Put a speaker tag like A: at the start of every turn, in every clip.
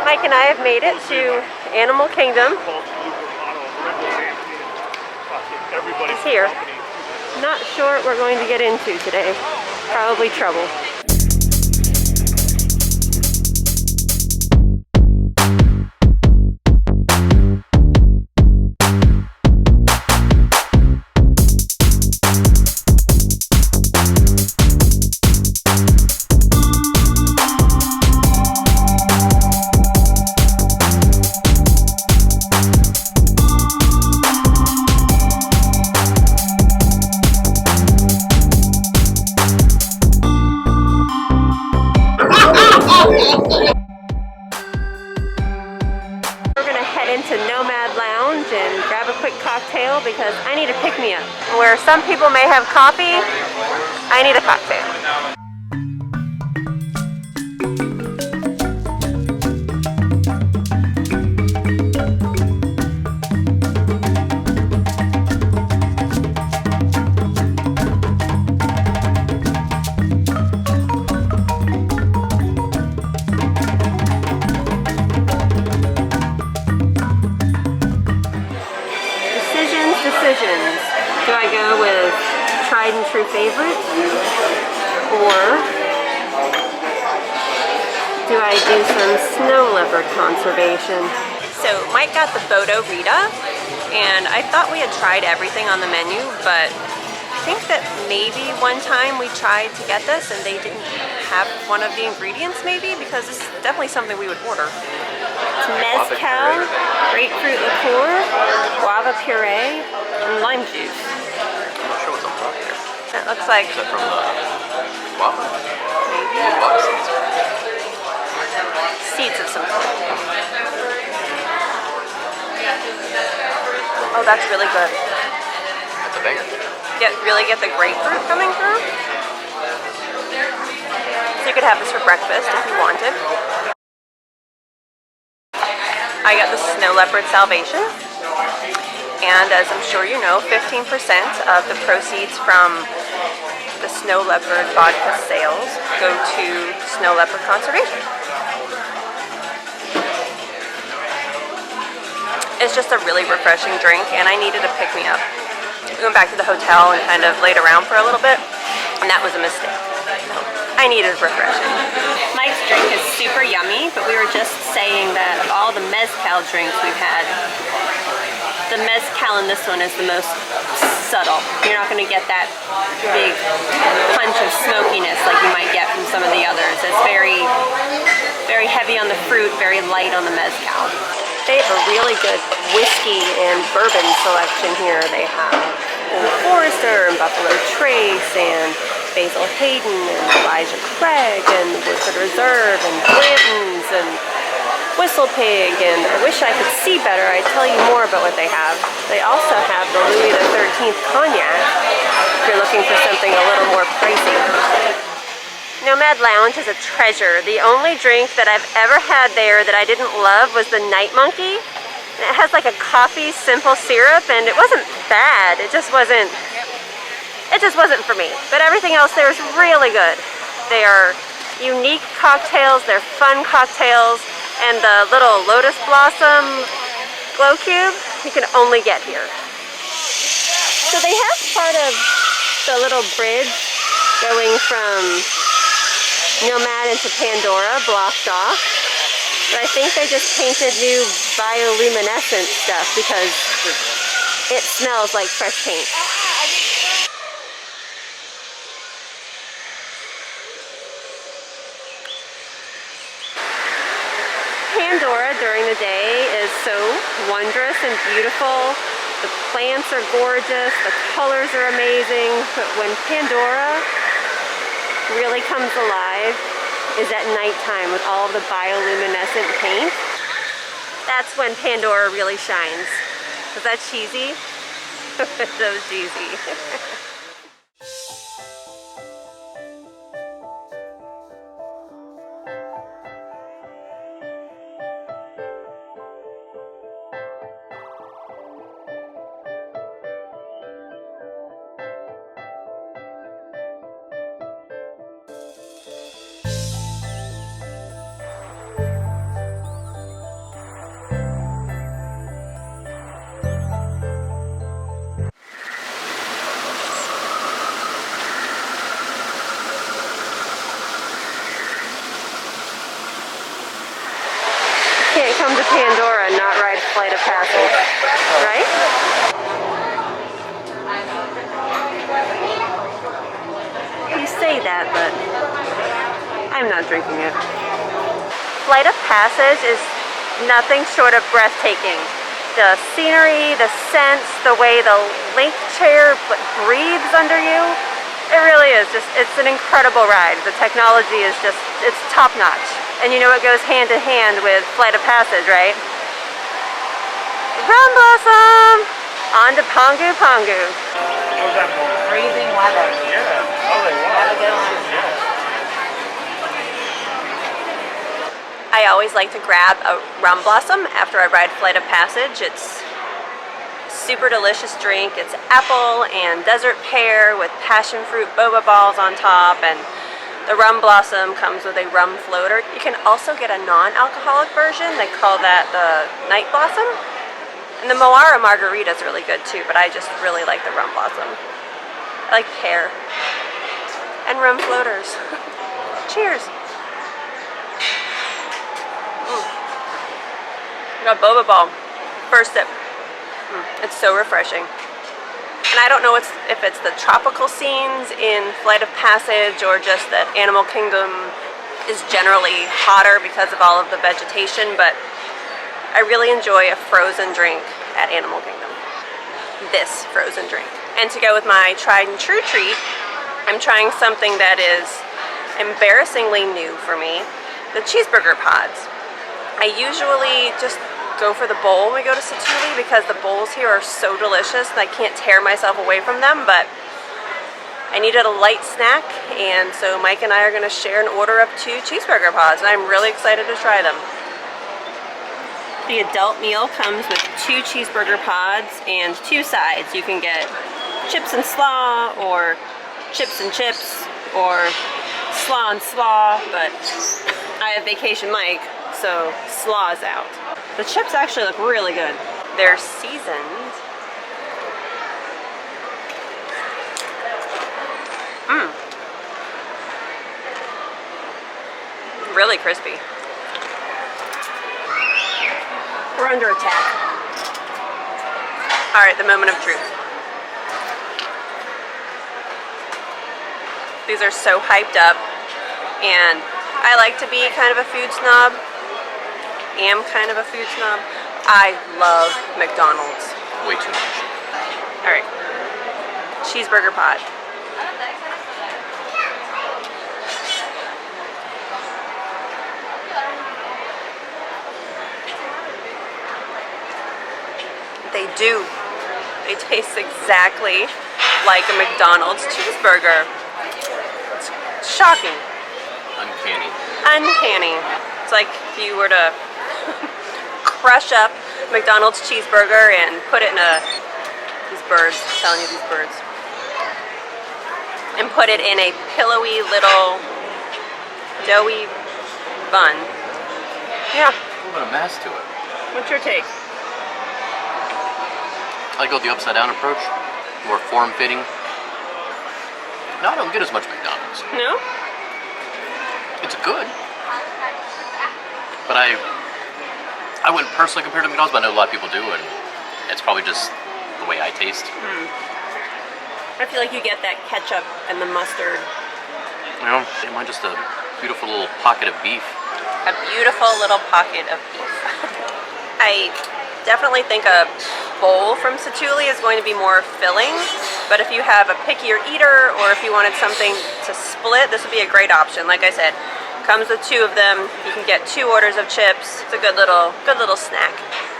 A: Mike and I have made it to Animal Kingdom. It's here. Not sure what we're going to get into today. Probably trouble. We're gonna head into Nomad Lounge and grab a quick cocktail because I need a pick-me-up. Where some people may have coffee, I need a cocktail. Decisions. Do I go with tried and true favorites, or do I do some snow leopard conservation? So Mike got the Bodo Rita, and I thought we had tried everything on the menu, but I think that maybe one time we tried to get this and they didn't have one of the ingredients maybe, because this is definitely something we would order. It's mezcal, grapefruit liqueur, guava puree, and lime juice.
B: I'm not sure what's on top here.
A: That looks like...
B: Is that from the guava?
A: Maybe.
B: Guava seeds.
A: Seeds of some sort. Oh, that's really good.
B: That's a banger.
A: Really get the grapefruit coming through. So you could have this for breakfast if you wanted. I got the Snow Leopard Salvation, and as I'm sure you know, 15% of the proceeds from the Snow Leopard vodka sales go to Snow Leopard Conservation. It's just a really refreshing drink, and I needed a pick-me-up. We went back to the hotel and kind of laid around for a little bit, and that was a mistake. I needed refreshing. Mike's drink is super yummy, but we were just saying that of all the mezcal drinks we've had, the mezcal in this one is the most subtle. You're not going to get that big punch of smokiness like you might get from some of the others. It's very, very heavy on the fruit, very light on the mezcal. They have a really good whiskey and bourbon selection here. They have Old Forester and Buffalo Trace and Basil Hayden and Elijah Craig and Woodford Reserve and Blanton's and Whistle Pig, and I wish I could see better. I'd tell you more about what they have. They also have the Louis XIII cognac if you're looking for something a little more pricey. Nomad Lounge is a treasure. The only drink that I've ever had there that I didn't love was the Night Monkey. And it has like a coffee simple syrup, and it wasn't bad. It just wasn't for me. But everything else there is really good. They are unique cocktails, they're fun cocktails, and the little lotus blossom glow cube you can only get here. So they have part of the little bridge going from Nomad into Pandora blocked off. But I think they just painted new bioluminescent stuff because it smells like fresh paint. Pandora during the day is so wondrous and beautiful. The plants are gorgeous, the colors are amazing, but when Pandora really comes alive is at nighttime with all of the bioluminescent paint. That's when Pandora really shines. Was that cheesy? So cheesy. come to Pandora and not ride Flight of Passage, right? You say that, but I'm not drinking it. Flight of Passage is nothing short of breathtaking. The scenery, the scents, the way the link chair breathes under you, it really is just, it's an incredible ride. The technology is just, it's top notch. And you know it goes hand in hand with Flight of Passage, right? Rum Blossom! On to Pongu Pongu.
C: Freezing weather.
D: Yeah. Oh, they
C: Have a good one.
A: I always like to grab a Rum Blossom after I ride Flight of Passage. It's super delicious drink. It's apple and desert pear with passion fruit boba balls on top, and the Rum Blossom comes with a rum floater. You can also get a non-alcoholic version. They call that the Night Blossom. And the Moara Margarita is really good too, but I just really like the Rum Blossom. I like pear and rum floaters. Cheers. Got boba ball. First sip. It's so refreshing. And I don't know if it's the tropical scenes in Flight of Passage or just that Animal Kingdom is generally hotter because of all of the vegetation, but I really enjoy a frozen drink at Animal Kingdom. This frozen drink. And to go with my tried and true treat, I'm trying something that is embarrassingly new for me, the cheeseburger pods. I usually just go for the bowl when we go to Satu'li because the bowls here are so delicious and I can't tear myself away from them, but I needed a light snack, and so Mike and I are going to share an order of 2 cheeseburger pods, and I'm really excited to try them. The adult meal comes with 2 cheeseburger pods and 2 sides. You can get chips and slaw, or chips and chips, or slaw and slaw, but I have Vacation Mike, so slaw is out. The chips actually look really good. They're seasoned. Really crispy. We're under attack. All right, the moment of truth. These are so hyped up, and I like to be kind of a food snob. Am kind of a food snob. I love McDonald's.
B: Way too much.
A: All right, cheeseburger pod. They do. They taste exactly like a McDonald's cheeseburger. It's shocking.
B: Uncanny.
A: Uncanny. It's like if you were to crush up McDonald's cheeseburger and put it in these birds, I'm telling you, these birds, and put it in a pillowy little doughy bun. Yeah.
B: A little bit of mass to it.
A: What's your take?
B: I go the upside down approach, more form-fitting. No, I don't get as much McDonald's.
A: No?
B: It's good. But I wouldn't personally compare to McDonald's, but I know a lot of people do, and it's probably just the way I taste.
A: I feel like you get that ketchup and the mustard.
B: You know, am I just a beautiful little pocket of beef?
A: A beautiful little pocket of beef. I definitely think a bowl from Satu'li is going to be more filling, but if you have a pickier eater or if you wanted something to split, this would be a great option. Like I said, comes with 2 of them. You can get 2 orders of chips. It's a good little snack.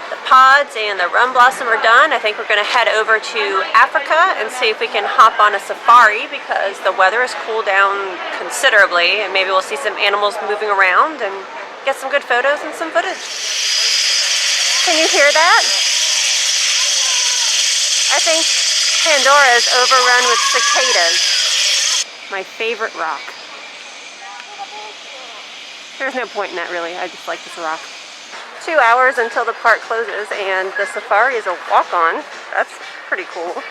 A: The pods and the Rum Blossom are done. I think we're going to head over to Africa and see if we can hop on a safari because the weather has cooled down considerably, and maybe we'll see some animals moving around and get some good photos and some footage. Can you hear that? I think Pandora is overrun with cicadas. My favorite rock. There's no point in that really, I just like this rock. 2 hours until the park closes, and the safari is a walk-on. That's pretty cool.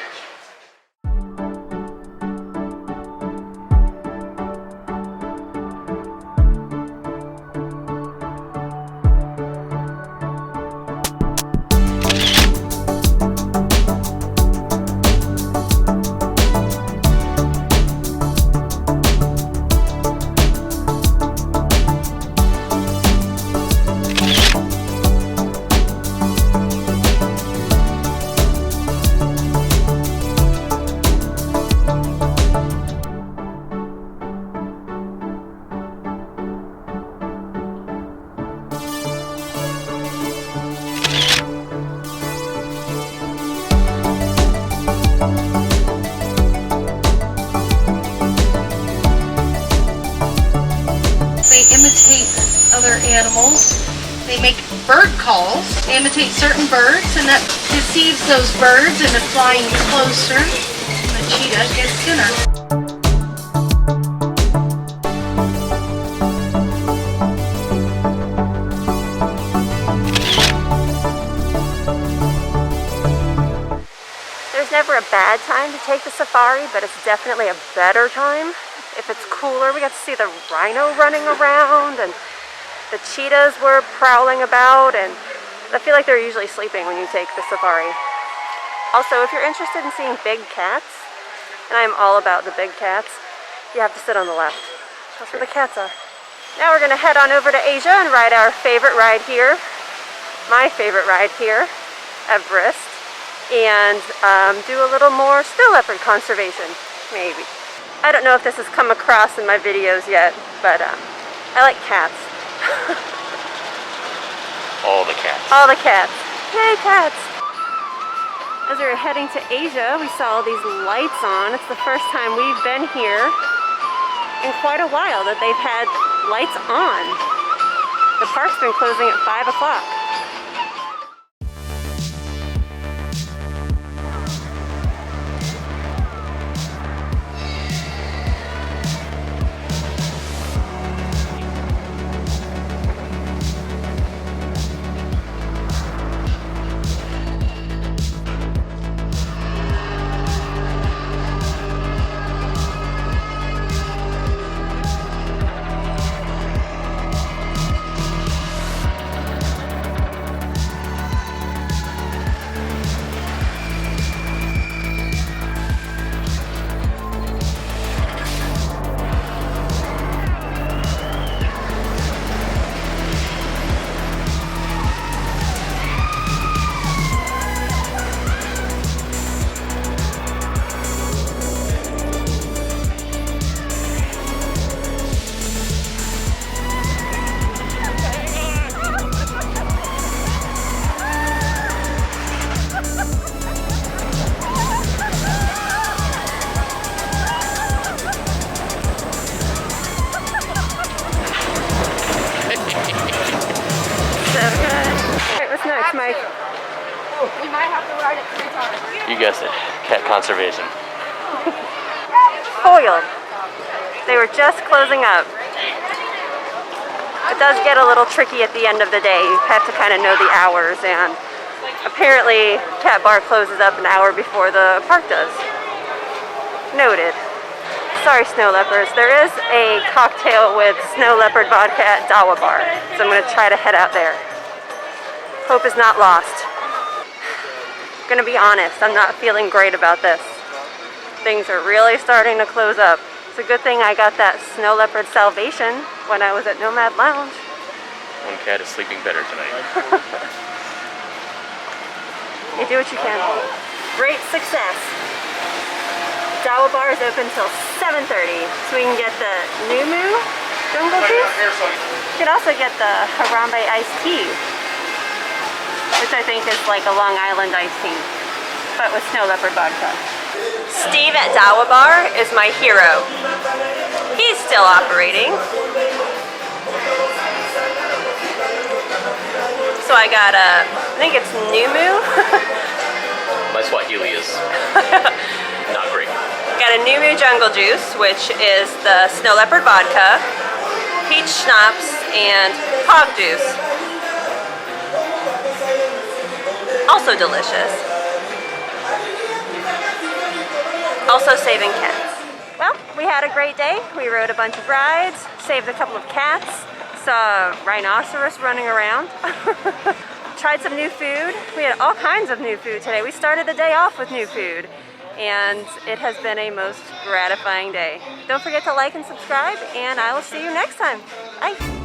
D: imitate other animals. They make bird calls. They imitate certain birds, and that deceives those birds into flying closer. And the cheetah gets dinner.
A: There's never a bad time to take the safari, but it's definitely a better time. If it's cooler, we got to see the rhino running around, and the cheetahs were prowling about, and I feel like they're usually sleeping when you take the safari. Also, if you're interested in seeing big cats, and I'm all about the big cats, you have to sit on the left. That's where the cats are. Now we're gonna head on over to Asia and ride our favorite ride here. My favorite ride here, Everest, and do a little more snow leopard conservation, maybe. I don't know if this has come across in my videos yet, but I like cats.
B: All the cats.
A: All the cats. Yay, cats! As we were heading to Asia, we saw all these lights on. It's the first time we've been here in quite a while that they've had lights on. The park's been closing at 5 o'clock. Mike.
C: We might have to ride it 3 times.
B: You guessed it. Cat conservation.
A: Foiled. They were just closing up. It does get a little tricky at the end of the day. You have to kind of know the hours, and apparently Cat Bar closes up an hour before the park does. Noted. Sorry, snow leopards. There is a cocktail with snow leopard vodka at Dawa Bar, so I'm going to try to head out there. Hope is not lost. Gonna be honest, I'm not feeling great about this. Things are really starting to close up. It's a good thing I got that snow leopard salvation when I was at Nomad Lounge.
B: One cat is sleeping better tonight.
A: You do what you can. Great success. Dawa Bar is open till 7:30, so we can get the Numu jungle juice. You can also get the Harambe iced tea, which I think is like a Long Island iced tea, but with snow leopard vodka. Steve at Dawa Bar is my hero. He's still operating. So I got I think it's Numu.
B: My Swahili is not great.
A: Got a Numu jungle juice, which is the snow leopard vodka, peach schnapps, and hog juice. Also delicious. Also saving cats. Well, we had a great day. We rode a bunch of rides, saved a couple of cats, saw a rhinoceros running around, tried some new food. We had all kinds of new food today. We started the day off with new food, and it has been a most gratifying day. Don't forget to like and subscribe, and I will see you next time. Bye.